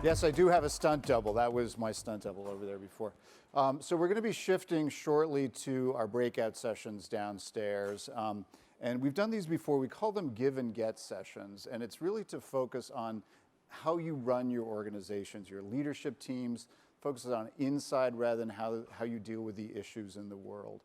Yes, I do have a stunt double. That was my stunt double over there before. So we're going to be shifting shortly to our breakout sessions downstairs. And we've done these before. We call them give and get sessions. And it's really to focus on how you run your organizations, your leadership teams, focuses on inside rather than how you deal with the issues in the world.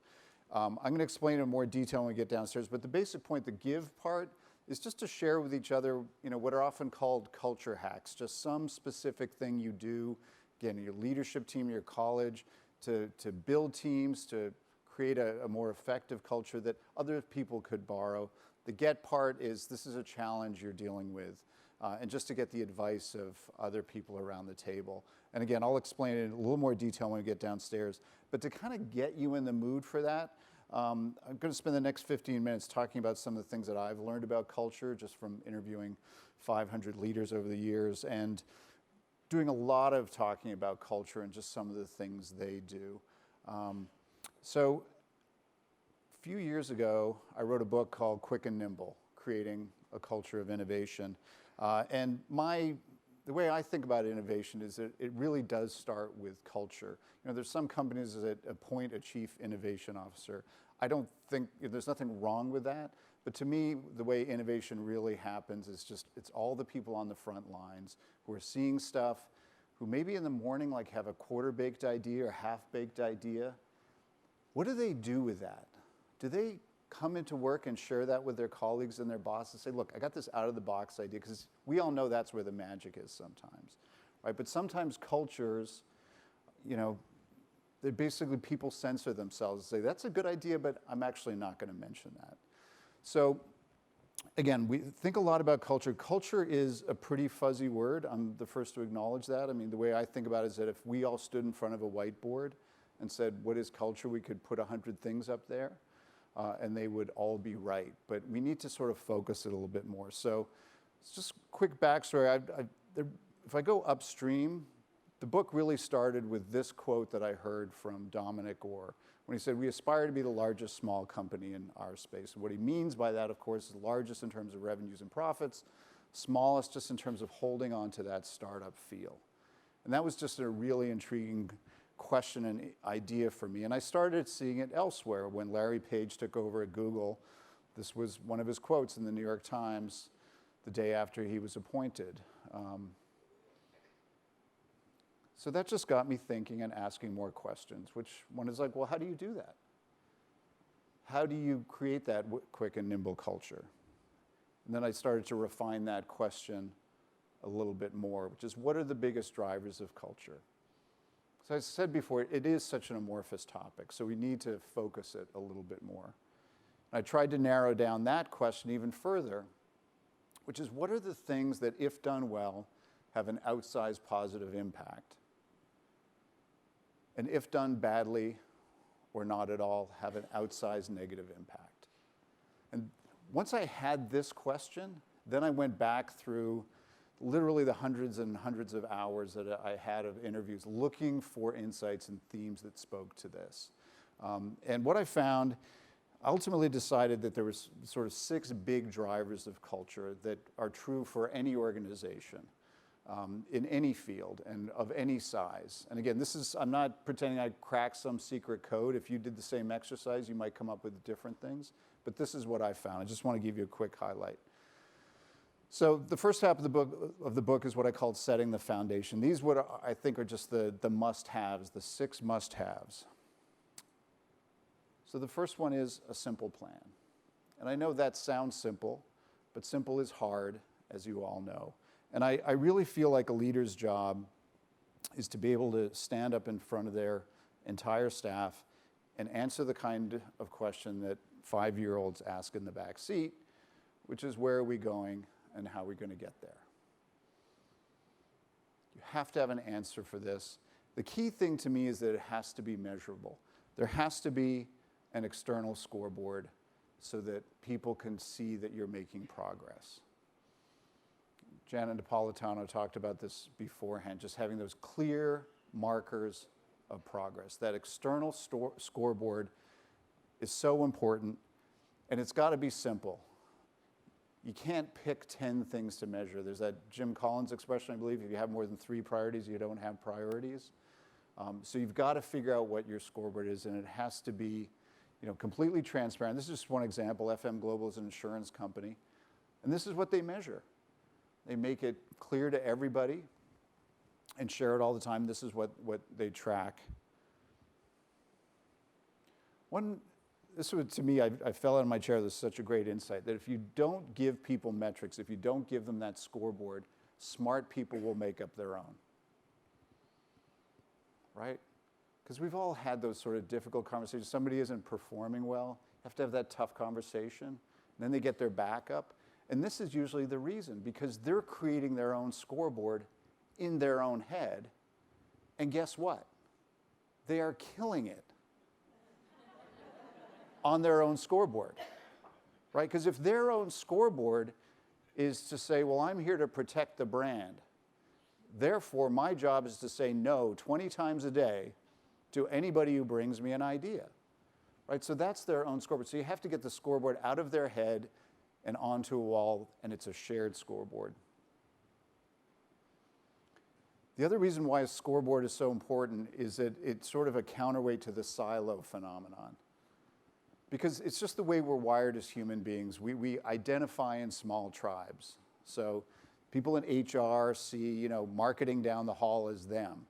I'm going to explain in more detail when we get downstairs. But the basic point, the give part, is just to share with each other, what are often called culture hacks, just some specific thing you do, again, your leadership team, your college, to build teams, to create a more effective culture that other people could borrow. The get part is this is a challenge you're dealing with, and just to get the advice of other people around the table. And again, I'll explain it in a little more detail when we get downstairs, but to kind of get you in the mood for that, I'm going to spend the next 15 minutes talking about some of the things that I've learned about culture just from interviewing 500 leaders over the years and doing a lot of talking about culture and just some of the things they do. So a few years ago, I wrote a book called Quick and Nimble, Creating a Culture of Innovation. And the way I think about innovation is that it really does start with culture. There's some companies that appoint a chief innovation officer. I don't think there's nothing wrong with that, but to me, the way innovation really happens is it's all the people on the front lines who are seeing stuff, who maybe in the morning have a quarter-baked idea or half-baked idea. What do they do with that? Do they come into work and share that with their colleagues and their bosses, say, look, I got this out-of-the-box idea, because we all know that's where the magic is sometimes, right? But sometimes cultures, they basically, people censor themselves and say, that's a good idea, but I'm actually not going to mention that. So again, we think a lot about culture. Culture is a pretty fuzzy word. I'm the first to acknowledge that. I mean, the way I think about it is that if we all stood in front of a whiteboard and said, what is culture? We could put 100 things up there. And they would all be right. But we need to sort of focus it a little bit more. So it's just quick backstory. If I go upstream, the book really started with this quote that I heard from Dominic Orr when he said, we aspire to be the largest small company in our space. And what he means by that, of course, is largest in terms of revenues and profits, smallest just in terms of holding on to that startup feel. And that was just a really intriguing question and idea for me. And I started seeing it elsewhere. When Larry Page took over at Google, this was one of his quotes in the New York Times the day after he was appointed. So that just got me thinking and asking more questions, which one is like, well, how do you do that? How do you create that quick and nimble culture? And then I started to refine that question a little bit more, which is, what are the biggest drivers of culture? So as I said before, it is such an amorphous topic, so we need to focus it a little bit more. And I tried to narrow down that question even further, which is, what are the things that, if done well, have an outsized positive impact? And if done badly or not at all, have an outsized negative impact? And once I had this question, then I went back through literally the hundreds and hundreds of hours that I had of interviews looking for insights and themes that spoke to this. And what I found, I ultimately decided that there was sort of 6 big drivers of culture that are true for any organization in any field and of any size. And again, I'm not pretending I cracked some secret code. If you did the same exercise, you might come up with different things. But this is what I found. I just want to give you a quick highlight. So the first half of the book is what I called setting the foundation. These I think are just the must-haves, the 6 must-haves. So the first one is a simple plan. And I know that sounds simple, but simple is hard, as you all know. And I really feel like a leader's job is to be able to stand up in front of their entire staff and answer the kind of question that 5-year-olds ask in the back seat, which is, where are we going? And how we're going to get there. You have to have an answer for this. The key thing to me is that it has to be measurable. There has to be an external scoreboard so that people can see that you're making progress. Janet Napolitano talked about this beforehand, just having those clear markers of progress. That external scoreboard is so important, and it's got to be simple. You can't pick 10 things to measure. There's that Jim Collins expression, I believe, if you have more than 3 priorities, you don't have priorities. So you've got to figure out what your scoreboard is, and it has to be, completely transparent. This is just one example. FM Global is an insurance company, and this is what they measure. They make it clear to everybody and share it all the time. This is what they track. This was, to me, I fell out of my chair. This is such a great insight, that if you don't give people metrics, if you don't give them that scoreboard, smart people will make up their own. Right? Because we've all had those sort of difficult conversations. Somebody isn't performing well. You have to have that tough conversation. And then they get their back up. And this is usually the reason, because they're creating their own scoreboard in their own head. And guess what? They are killing it on their own scoreboard. Right? Because if their own scoreboard is to say, well, I'm here to protect the brand, therefore, my job is to say no 20 times a day to anybody who brings me an idea, right? So that's their own scoreboard. So you have to get the scoreboard out of their head and onto a wall, and it's a shared scoreboard. The other reason why a scoreboard is so important is that it's sort of a counterweight to the silo phenomenon. Because it's just the way we're wired as human beings. We identify in small tribes. So people in HR see, marketing down the hall as them,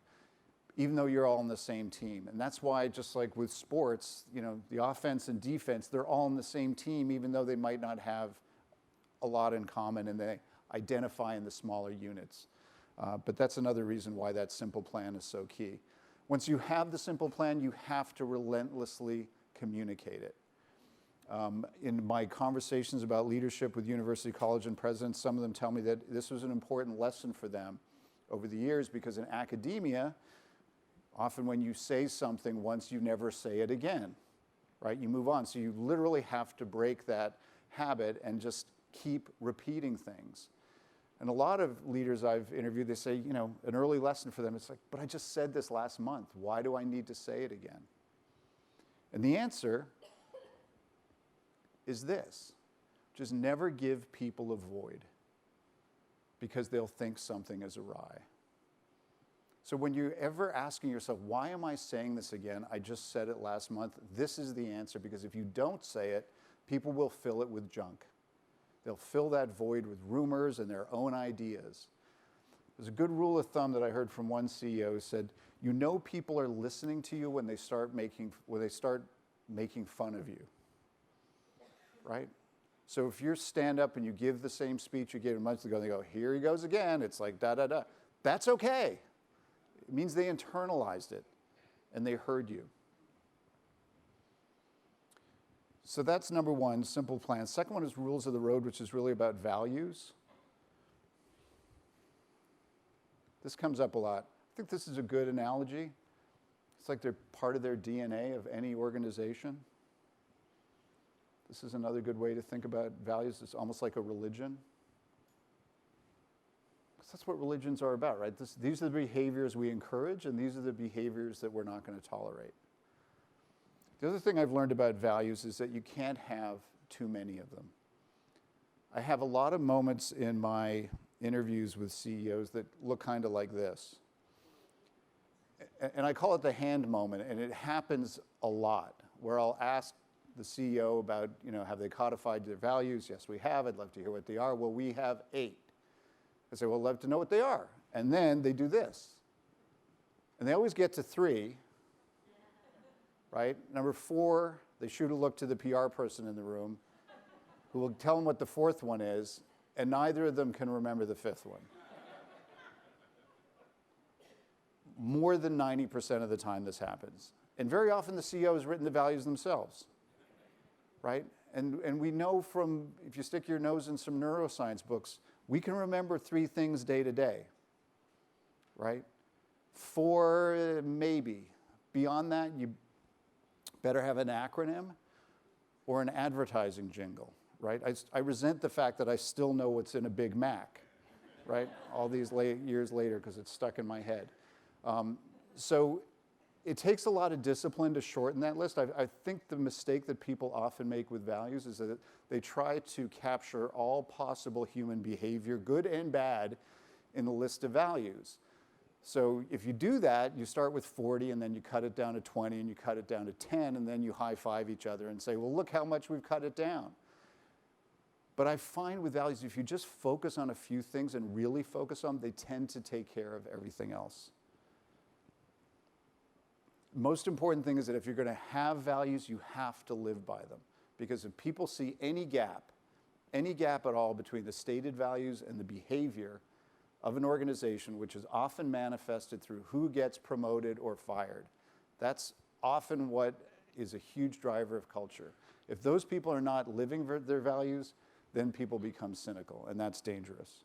even though you're all on the same team. And that's why, just like with sports, the offense and defense, they're all on the same team, even though they might not have a lot in common, and they identify in the smaller units. But that's another reason why that simple plan is so key. Once you have the simple plan, you have to relentlessly communicate it. In my conversations about leadership with university, college, and presidents, some of them tell me that this was an important lesson for them over the years, because in academia, often when you say something once, you never say it again, right? You move on. So you literally have to break that habit and just keep repeating things. And a lot of leaders I've interviewed, they say, an early lesson for them, it's like, but I just said this last month. Why do I need to say it again? And the answer is this: just never give people a void, because they'll think something is awry. So when you're ever asking yourself, why am I saying this again? I just said it last month. This is the answer, because if you don't say it, people will fill it with junk. They'll fill that void with rumors and their own ideas. There's a good rule of thumb that I heard from one CEO who said, people are listening to you when they start making fun of you. Right? So if you stand up and you give the same speech you gave a month ago, and they go, here he goes again, it's like da-da-da. That's okay. It means they internalized it and they heard you. So that's number one, simple plan. Second one is rules of the road, which is really about values. This comes up a lot. I think this is a good analogy. It's like they're part of their DNA of any organization. This is another good way to think about values. It's almost like a religion. Because that's what religions are about, right? These are the behaviors we encourage, and these are the behaviors that we're not going to tolerate. The other thing I've learned about values is that you can't have too many of them. I have a lot of moments in my interviews with CEOs that look kind of like this. And I call it the hand moment, and it happens a lot, where I'll ask the CEO about, have they codified their values? Yes, we have. I'd love to hear what they are. Well, we have 8. I say, well, I'd love to know what they are. And then they do this. And they always get to 3, right? Number 4, they shoot a look to the PR person in the room who will tell them what the 4th one is, and neither of them can remember the 5th one. More than 90% of the time this happens. And very often the CEO has written the values themselves, right? And we know from, if you stick your nose in some neuroscience books, we can remember 3 things day to day, right? 4, maybe. Beyond that, you better have an acronym or an advertising jingle, right? I resent the fact that I still know what's in a Big Mac, right? All these years later, because it's stuck in my head. So it takes a lot of discipline to shorten that list. I think the mistake that people often make with values is that they try to capture all possible human behavior, good and bad, in the list of values. So if you do that, you start with 40 and then you cut it down to 20 and you cut it down to 10 and then you high-five each other and say, well, look how much we've cut it down. But I find with values, if you just focus on a few things and really focus on them, they tend to take care of everything else. Most important thing is that if you're going to have values, you have to live by them. Because if people see any gap at all between the stated values and the behavior of an organization, which is often manifested through who gets promoted or fired, that's often what is a huge driver of culture. If those people are not living their values, then people become cynical, and that's dangerous.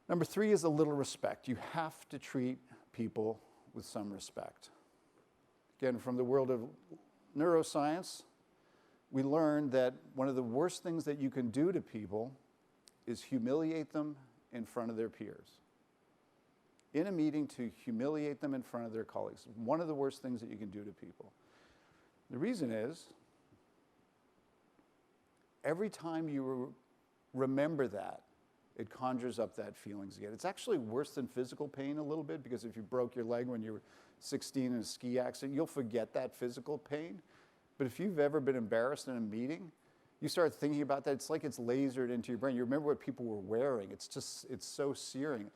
Number 3 is a little respect. You have to treat people with some respect. Again, from the world of neuroscience, we learned that one of the worst things that you can do to people is humiliate them in front of their peers. In a meeting, to humiliate them in front of their colleagues. One of the worst things that you can do to people. The reason is, every time you remember that, it conjures up that feelings again. It's actually worse than physical pain a little bit, because if you broke your leg when you were 16 in a ski accident, you'll forget that physical pain. But if you've ever been embarrassed in a meeting, you start thinking about that, it's like it's lasered into your brain. You remember what people were wearing. It's so searing.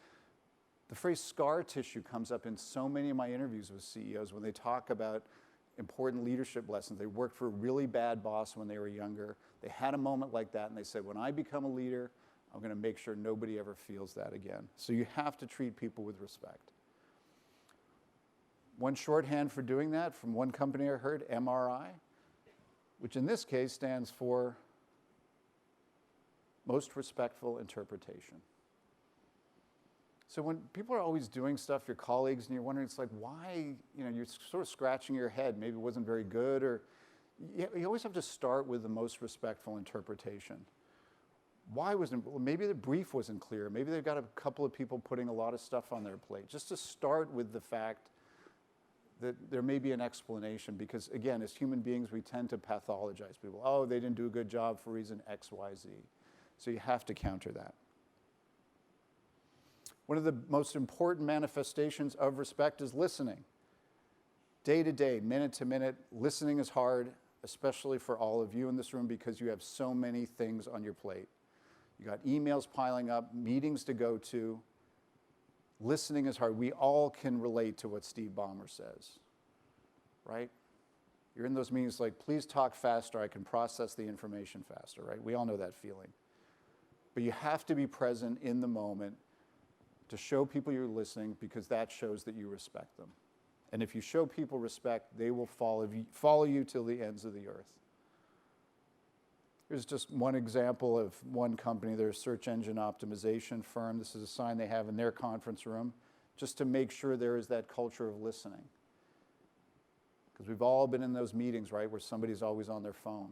The phrase scar tissue comes up in so many of my interviews with CEOs when they talk about important leadership lessons. They worked for a really bad boss when they were younger. They had a moment like that, and they said, when I become a leader, I'm going to make sure nobody ever feels that again. So you have to treat people with respect. One shorthand for doing that from one company I heard, MRI, which in this case stands for most respectful interpretation. So when people are always doing stuff, your colleagues, and you're wondering, it's like, why, you're sort of scratching your head, maybe it wasn't very good, or you always have to start with the most respectful interpretation. Why wasn't, well, maybe the brief wasn't clear. Maybe they've got a couple of people putting a lot of stuff on their plate. Just to start with the fact that there may be an explanation, because again, as human beings, we tend to pathologize people. Oh, they didn't do a good job for reason X, Y, Z. So you have to counter that. One of the most important manifestations of respect is listening. Day to day, minute to minute, listening is hard, especially for all of you in this room, because you have so many things on your plate. You got emails piling up, meetings to go to. Listening is hard. We all can relate to what Steve Ballmer says, right? You're in those meetings like, please talk faster, I can process the information faster, right? We all know that feeling. But you have to be present in the moment to show people you're listening, because that shows that you respect them. And if you show people respect, they will follow you till the ends of the earth. Here's just one example of one company. They're a search engine optimization firm. This is a sign they have in their conference room, just to make sure there is that culture of listening. Because we've all been in those meetings, right, where somebody's always on their phone.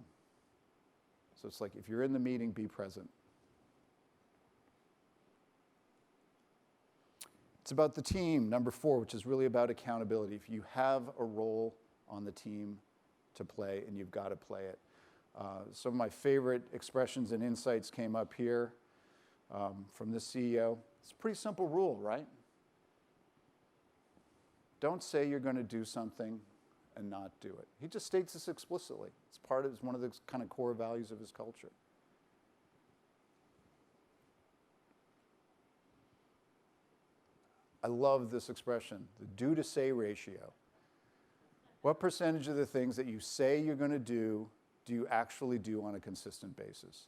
So it's like, if you're in the meeting, be present. It's about the team, number 4, which is really about accountability. If you have a role on the team to play, and you've got to play it. Some of my favorite expressions and insights came up here from the CEO. It's a pretty simple rule, right? Don't say you're going to do something and not do it. He just states this explicitly. It's one of the kind of core values of his culture. I love this expression, the do to say ratio. What percentage of the things that you say you're going to do you actually do on a consistent basis?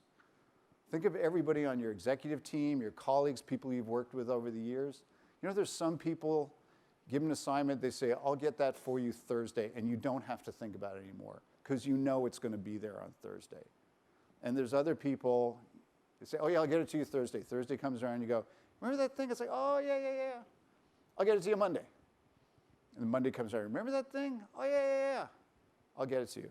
Think of everybody on your executive team, your colleagues, people you've worked with over the years. There's some people, give an assignment, they say, I'll get that for you Thursday, and you don't have to think about it anymore, because you know it's going to be there on Thursday. And there's other people, they say, oh yeah, I'll get it to you Thursday. Thursday comes around, and you go, remember that thing? It's like, oh yeah. I'll get it to you Monday. And then Monday comes around, remember that thing? Oh yeah. I'll get it to you.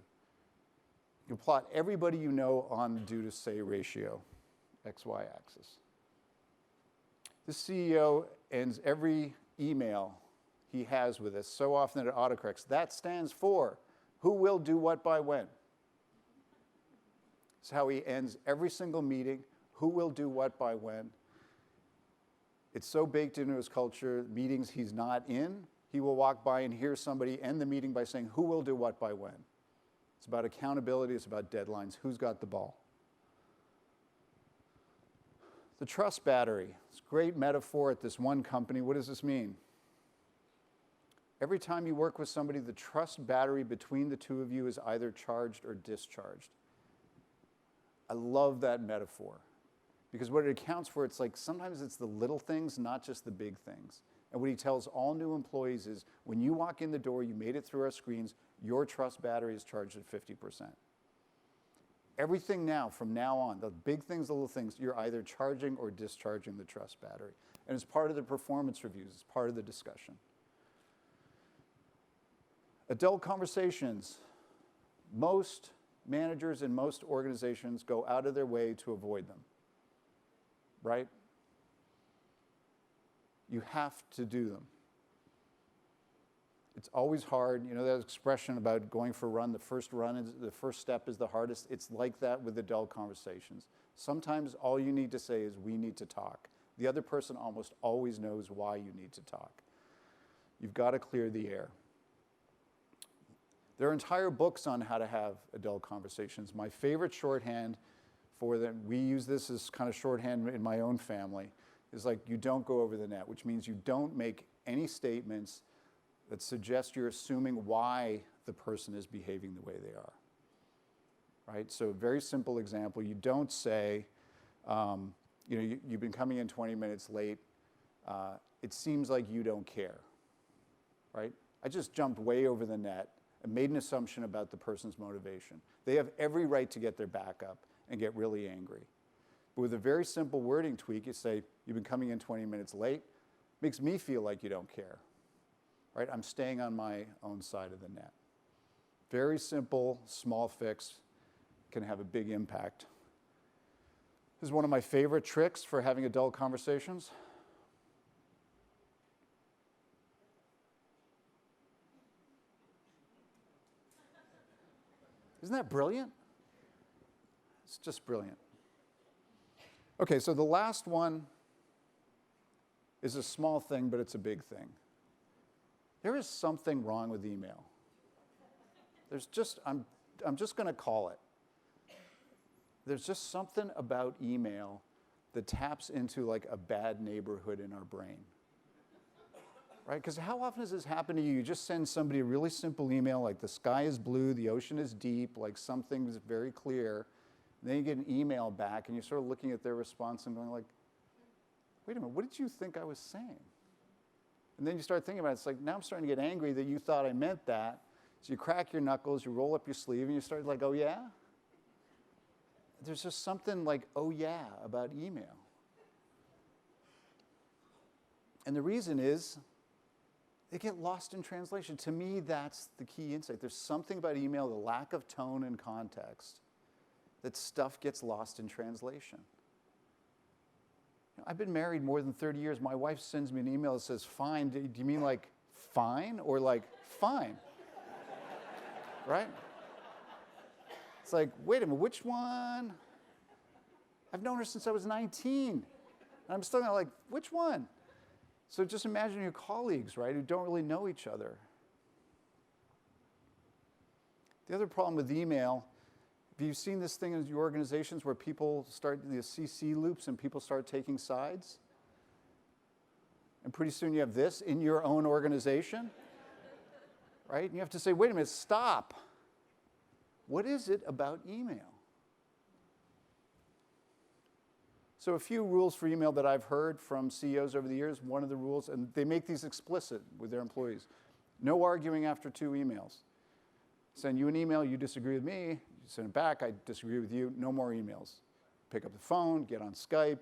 You can plot everybody you know on the do to say ratio, XY axis. This CEO ends every email he has with us so often at autocorrects. That stands for who will do what by when. It's how he ends every single meeting. Who will do what by when. It's so baked into his culture, meetings he's not in, he will walk by and hear somebody end the meeting by saying, who will do what by when. It's about accountability, it's about deadlines. Who's got the ball? The trust battery. It's a great metaphor at this one company. What does this mean? Every time you work with somebody, the trust battery between the two of you is either charged or discharged. I love that metaphor because what it accounts for, it's like sometimes it's the little things, not just the big things. And what he tells all new employees is when you walk in the door, you made it through our screens, your trust battery is charged at 50%. Everything now, from now on, the big things, the little things, you're either charging or discharging the trust battery. And it's part of the performance reviews, it's part of the discussion. Adult conversations. Most managers in most organizations go out of their way to avoid them, right? You have to do them. It's always hard. You know that expression about going for a run, the first step is the hardest. It's like that with adult conversations. Sometimes all you need to say is, we need to talk. The other person almost always knows why you need to talk. You've got to clear the air. There are entire books on how to have adult conversations. My favorite shorthand for them, we use this as kind of shorthand in my own family, is like, you don't go over the net, which means you don't make any statements that suggest you're assuming why the person is behaving the way they are, right? So a very simple example, you don't say, you've been coming in 20 minutes late, it seems like you don't care, right? I just jumped way over the net and made an assumption about the person's motivation. They have every right to get their back up and get really angry. But with a very simple wording tweak, you say, you've been coming in 20 minutes late, makes me feel like you don't care, right? I'm staying on my own side of the net. Very simple, small fix can have a big impact. This is one of my favorite tricks for having adult conversations. Isn't that brilliant? It's just brilliant. Okay, so the last one is a small thing, but it's a big thing. There is something wrong with email. I'm just going to call it. There's just something about email that taps into like a bad neighborhood in our brain. Right? Because how often does this happen to you? You just send somebody a really simple email like the sky is blue, the ocean is deep, like something's very clear. And then you get an email back and you're sort of looking at their response and going like, wait a minute, what did you think I was saying? And then you start thinking about it. It's like, now I'm starting to get angry that you thought I meant that. So you crack your knuckles, you roll up your sleeve, and you start like, oh yeah? There's just something like, oh yeah, about email. And the reason is, they get lost in translation. To me, that's the key insight. There's something about email, the lack of tone and context, that stuff gets lost in translation. I've been married more than 30 years. My wife sends me an email that says, fine. Do you mean like fine or like fine? Right? It's like, wait a minute, which one? I've known her since I was 19. And I'm still like, which one? So just imagine your colleagues, right, who don't really know each other. The other problem with email, have you seen this thing in your organizations where people start the CC loops and people start taking sides? And pretty soon you have this in your own organization, right? And you have to say, wait a minute, stop. What is it about email? So a few rules for email that I've heard from CEOs over the years. One of the rules, and they make these explicit with their employees, no arguing after 2 emails. Send you an email, you disagree with me, you send it back, I disagree with you, no more emails. Pick up the phone, get on Skype,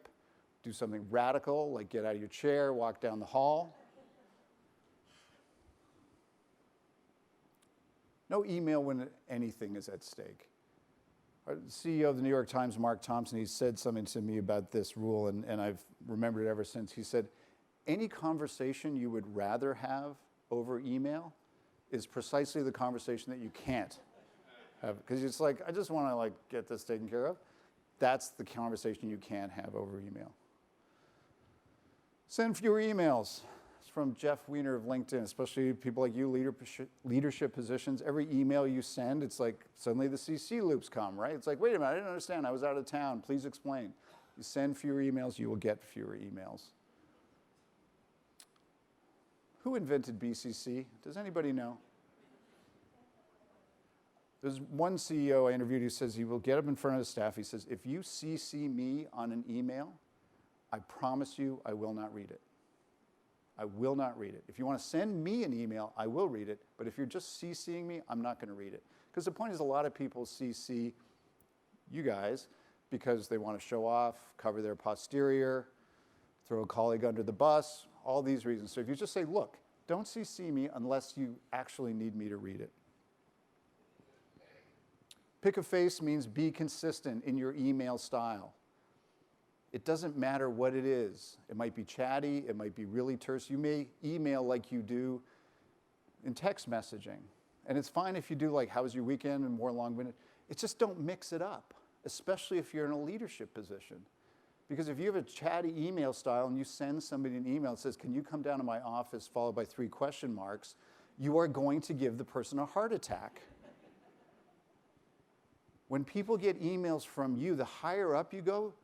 do something radical, like get out of your chair, walk down the hall. No email when anything is at stake. The CEO of the New York Times, Mark Thompson, he said something to me about this rule, and I've remembered it ever since. He said, any conversation you would rather have over email is precisely the conversation that you can't have. Because it's like, I just want to like get this taken care of. That's the conversation you can't have over email. Send fewer emails. It's from Jeff Weiner of LinkedIn, especially people like you, leadership positions. Every email you send, it's like suddenly the CC loops come, right? It's like, wait a minute, I didn't understand. I was out of town. Please explain. You send fewer emails, you will get fewer emails. Who invented BCC? Does anybody know? There's one CEO I interviewed who says he will get up in front of the staff. He says, if you CC me on an email, I promise you I will not read it. I will not read it. If you want to send me an email, I will read it. But if you're just CCing me, I'm not going to read it. Because the point is a lot of people CC you guys because they want to show off, cover their posterior, throw a colleague under the bus, all these reasons. So if you just say, look, don't CC me unless you actually need me to read it. Pick a face means be consistent in your email style. It doesn't matter what it is. It might be chatty, it might be really terse. You may email like you do in text messaging. And it's fine if you do like, how was your weekend and more long-winded. It's just don't mix it up, especially if you're in a leadership position. Because if you have a chatty email style and you send somebody an email that says, can you come down to my office followed by 3 question marks, you are going to give the person a heart attack. When people get emails from you, the higher up you go,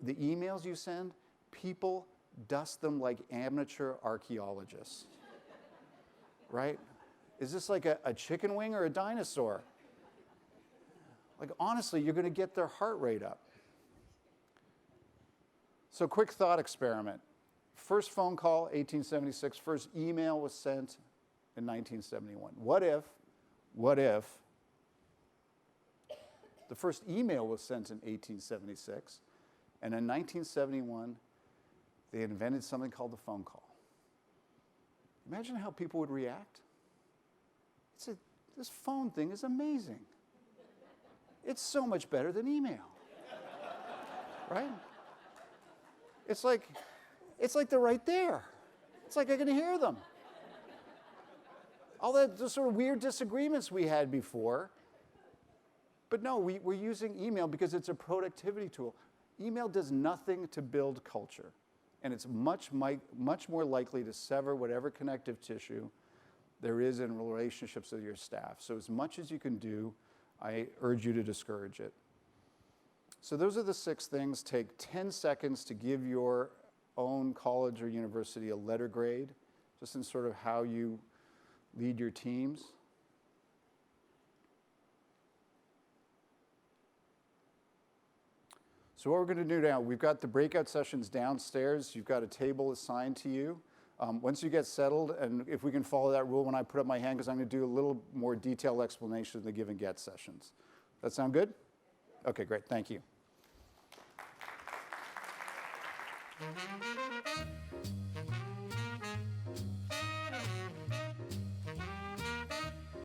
the emails you send, people dust them like amateur archaeologists, right? Is this like a chicken wing or a dinosaur? Like honestly, you're going to get their heart rate up. So quick thought experiment. First phone call, 1876. First email was sent in 1971. What if the first email was sent in 1876, and in 1971, they invented something called the phone call? Imagine how people would react. This phone thing is amazing. It's so much better than email, right? It's like they're right there. It's like I can hear them. All the sort of weird disagreements we had before. But no, we're using email because it's a productivity tool. Email does nothing to build culture. And it's much more likely to sever whatever connective tissue there is in relationships with your staff. So as much as you can do, I urge you to discourage it. So those are the 6 things. Take 10 seconds to give your own college or university a letter grade, just in sort of how you lead your teams. So what we're going to do now, we've got the breakout sessions downstairs. You've got a table assigned to you. Once you get settled, and if we can follow that rule when I put up my hand, because I'm going to do a little more detailed explanation of the give and get sessions. That sound good? Okay, great. Thank you.